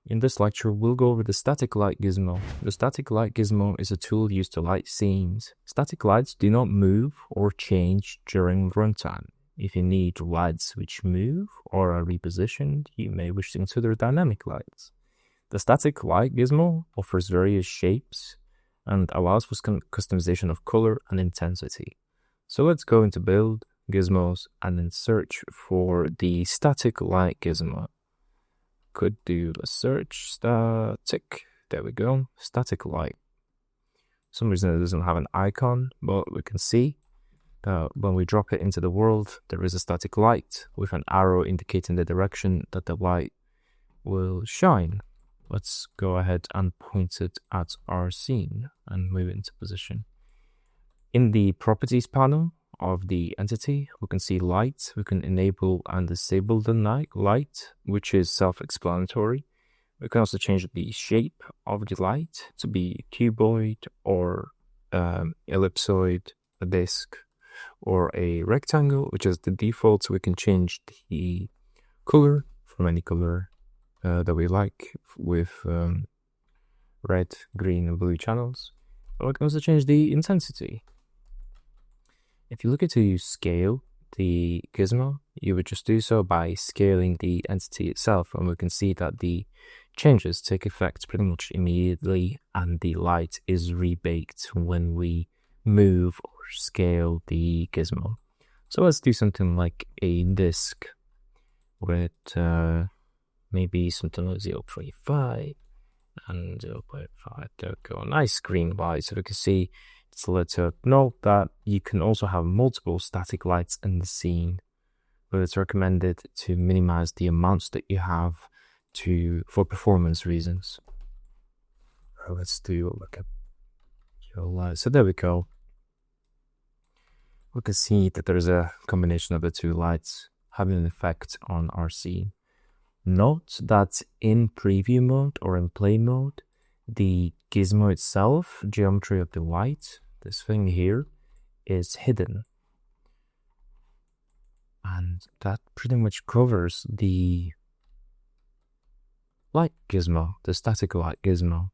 In this lecture, we'll go over the static light gizmo. The static light gizmo is a tool used to light scenes. Static lights do not move or change during runtime. If you need lights which move or are repositioned, you may wish to consider dynamic lights. The static light gizmo offers various shapes and allows for customization of color and intensity. So let's go into build, gizmos, and then search for the static light gizmo. Could do a search static, there we go, static light. For some reason it doesn't have an icon, but we can see that when we drop it into the world, there is a static light with an arrow indicating the direction that the light will shine. Let's go ahead and point it at our scene and move it into position. In the properties panel of the entity, we can see light. We can enable and disable the light, which is self-explanatory. We can also change the shape of the light to be cuboid or ellipsoid, a disc, or a rectangle, which is the default. So we can change the color from any color that we like with red, green, and blue channels. But we can also change the intensity. If you look to scale the gizmo, you would just do so by scaling the entity itself, and we can see that the changes take effect pretty much immediately, and the light is rebaked when we move or scale the gizmo. So let's do something like a disc with maybe something like 0.5 and 0.5. There we go. Nice green light, so we can see. So let's note that you can also have multiple static lights in the scene, but it's recommended to minimize the amounts that you have for performance reasons. Let's do like a yellow light. So there we go. We can see that there's a combination of the two lights having an effect on our scene. Note that in preview mode or in play mode, the gizmo itself, geometry of the light, this thing here, is hidden. And that pretty much covers the light gizmo, the static light gizmo.